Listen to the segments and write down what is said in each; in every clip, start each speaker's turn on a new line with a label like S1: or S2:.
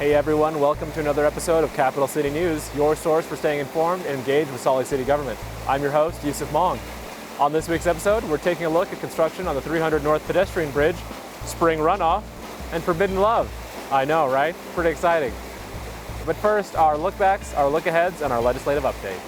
S1: Hey everyone, welcome to another episode of Capital City News, your source for staying informed and engaged with Salt Lake City government. I'm your host, Yusuf Mong. On this week's episode, we're taking a look at construction on the 300 North pedestrian bridge, spring runoff, and forbidden love. I know, right? Pretty exciting. But first, our look-backs, our look-aheads, and our legislative update.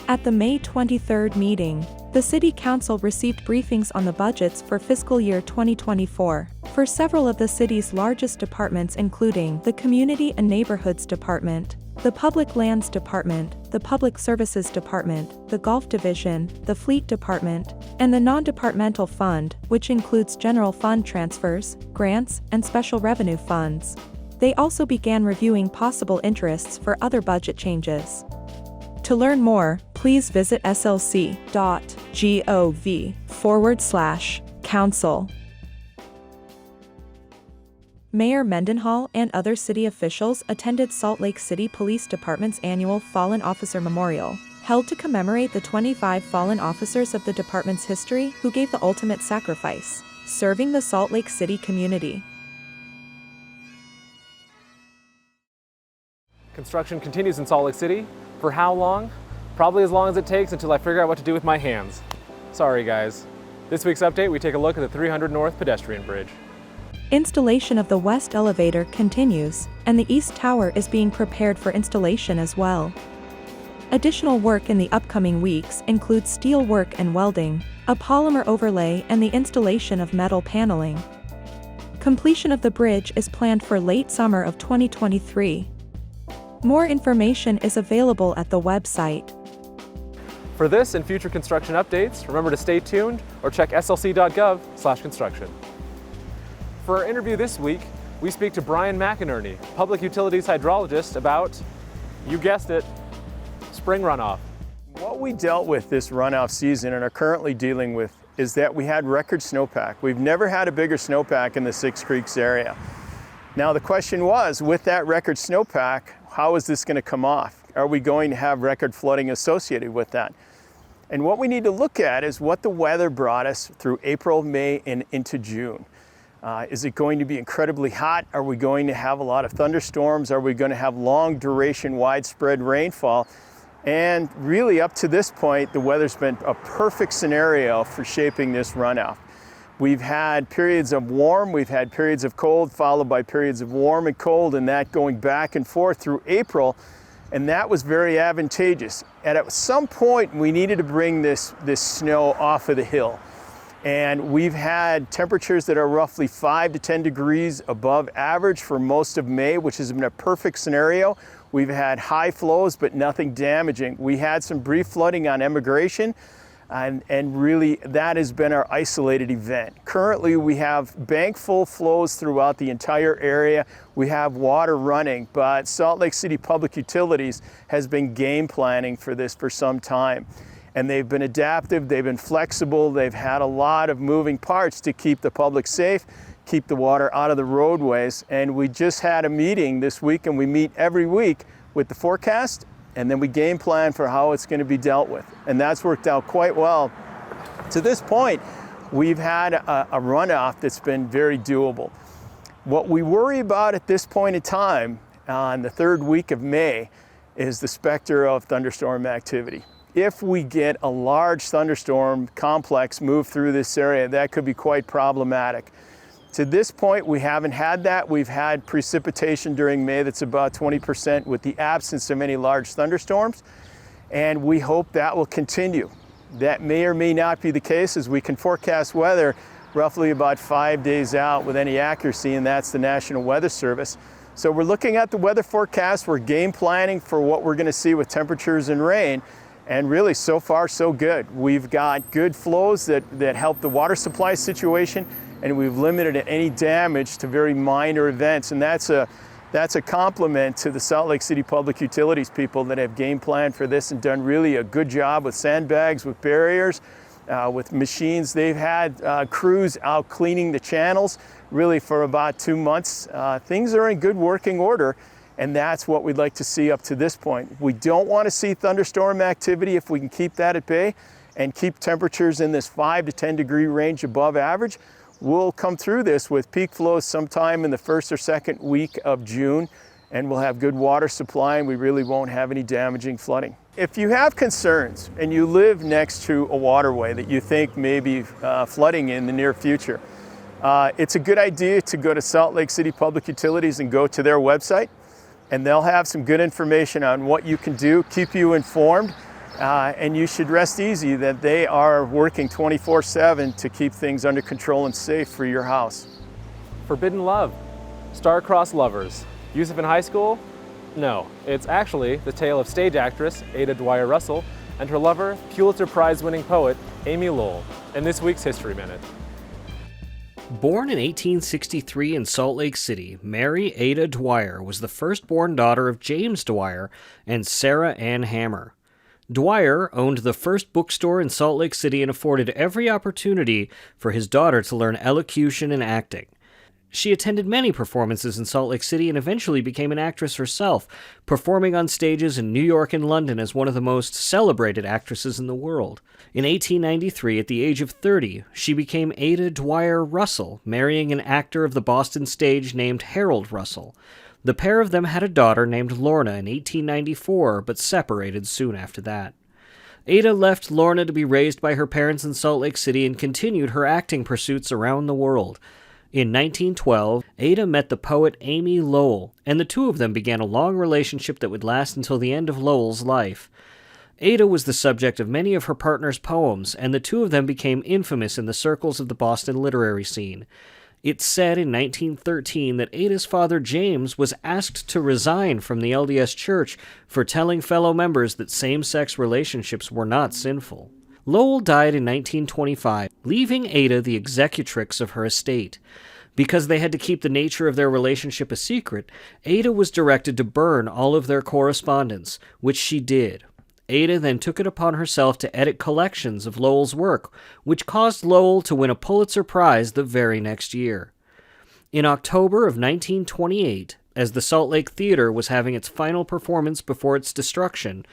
S2: At the May 23rd meeting, the City Council received briefings on the budgets for fiscal year 2024 for several of the city's largest departments, including the Community and Neighborhoods Department, the Public Lands Department, the Public Services Department, the Golf Division, the Fleet Department, and the Non-Departmental Fund, which includes general fund transfers, grants, and special revenue funds. They also began reviewing possible interests for other budget changes. To learn more, please visit slc.gov/council. Mayor Mendenhall and other city officials attended Salt Lake City Police Department's annual Fallen Officer Memorial, held to commemorate the 25 fallen officers of the department's history who gave the ultimate sacrifice, serving the Salt Lake City community.
S1: Construction continues in Salt Lake City. For how long? Probably as long as it takes until I figure out what to do with my hands. Sorry guys. This week's update, we take a look at the 300 North pedestrian bridge.
S2: Installation of the west elevator continues, and the east tower is being prepared for installation as well. Additional work in the upcoming weeks includes steel work and welding, a polymer overlay, and the installation of metal paneling. Completion of the bridge is planned for late summer of 2023. More information is available at the website.
S1: For this and future construction updates, remember to stay tuned or check slc.gov/construction. For our interview this week, we speak to Brian McInerney, Public Utilities Hydrologist, about, you guessed it, spring runoff.
S3: What we dealt with this runoff season and are currently dealing with is that we had record snowpack. We've never had a bigger snowpack in the Six Creeks area. Now the question was, with that record snowpack, how is this going to come off? Are we going to have record flooding associated with that? And what we need to look at is what the weather brought us through April, May, and into June. Is it going to be incredibly hot? Are we going to have a lot of thunderstorms? Are we going to have long duration, widespread rainfall? And really up to this point, the weather's been a perfect scenario for shaping this runoff. We've had periods of warm, we've had periods of cold, followed by periods of warm and cold, and that going back and forth through April, and that was very advantageous. And at some point, we needed to bring this snow off of the hill. And we've had temperatures that are roughly 5 to 10 degrees above average for most of May, which has been a perfect scenario. We've had high flows, but nothing damaging. We had some brief flooding on Emigration, and really that has been our isolated event. Currently, we have bank full flows throughout the entire area. We have water running, but Salt Lake City Public Utilities has been game planning for this for some time. And they've been adaptive, they've been flexible, they've had a lot of moving parts to keep the public safe, keep the water out of the roadways. And we just had a meeting this week, and we meet every week with the forecast, and then we game plan for how it's going to be dealt with. And that's worked out quite well. To this point, we've had a runoff that's been very doable. What we worry about at this point in time, on the third week of May, is the specter of thunderstorm activity. If we get a large thunderstorm complex move through this area, that could be quite problematic. To this point, we haven't had that. We've had precipitation during May that's about 20% with the absence of any large thunderstorms, and we hope that will continue. That may or may not be the case, as we can forecast weather roughly about 5 days out with any accuracy, and that's the National Weather Service. So we're looking at the weather forecast, we're game planning for what we're going to see with temperatures and rain. And really, so far, so good. We've got good flows that help the water supply situation, and we've limited any damage to very minor events. And that's a compliment to the Salt Lake City Public Utilities people that have game planned for this and done really a good job with sandbags, with barriers, with machines. They've had crews out cleaning the channels really for about 2 months. Things are in good working order. And that's what we'd like to see up to this point. We don't want to see thunderstorm activity if we can keep that at bay and keep temperatures in this 5 to 10 degree range above average. we'll come through this with peak flows sometime in the first or second week of June, and we'll have good water supply and we really won't have any damaging flooding. If you have concerns and you live next to a waterway that you think may be flooding in the near future, it's a good idea to go to Salt Lake City Public Utilities and go to their website, and they'll have some good information on what you can do, keep you informed, and you should rest easy that they are working 24/7 to keep things under control and safe for your house.
S1: Forbidden love, star-crossed lovers. Yusuf in high school? No, it's actually the tale of stage actress Ada Dwyer Russell and her lover, Pulitzer Prize-winning poet Amy Lowell, in this week's History Minute.
S4: Born in 1863 in Salt Lake City, Mary Ada Dwyer was the firstborn daughter of James Dwyer and Sarah Ann Hammer. Dwyer owned the first bookstore in Salt Lake City and afforded every opportunity for his daughter to learn elocution and acting. She attended many performances in Salt Lake City and eventually became an actress herself, performing on stages in New York and London as one of the most celebrated actresses in the world. In 1893, at the age of 30, she became Ada Dwyer Russell, marrying an actor of the Boston stage named Harold Russell. The pair of them had a daughter named Lorna in 1894, but separated soon after that. Ada left Lorna to be raised by her parents in Salt Lake City and continued her acting pursuits around the world. In 1912, Ada met the poet Amy Lowell, and the two of them began a long relationship that would last until the end of Lowell's life. Ada was the subject of many of her partner's poems, and the two of them became infamous in the circles of the Boston literary scene. It's said in 1913 that Ada's father James was asked to resign from the LDS Church for telling fellow members that same-sex relationships were not sinful. Lowell died in 1925, leaving Ada the executrix of her estate. Because they had to keep the nature of their relationship a secret, Ada was directed to burn all of their correspondence, which she did. Ada then took it upon herself to edit collections of Lowell's work, which caused Lowell to win a Pulitzer Prize the very next year. In October of 1928, as the Salt Lake Theater was having its final performance before its destruction,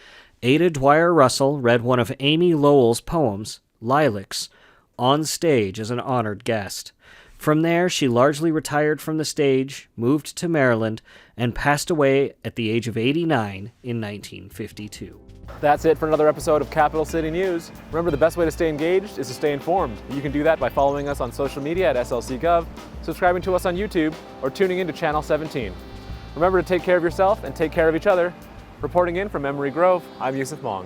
S4: Ada Dwyer Russell read one of Amy Lowell's poems, Lilacs, on stage as an honored guest. From there, she largely retired from the stage, moved to Maryland, and passed away at the age of 89 in 1952.
S1: That's it for another episode of Capital City News. Remember, the best way to stay engaged is to stay informed. You can do that by following us on social media at SLCGov, subscribing to us on YouTube, or tuning in to Channel 17. Remember to take care of yourself and take care of each other. Reporting in from Emory Grove, I'm Yusuf Mong.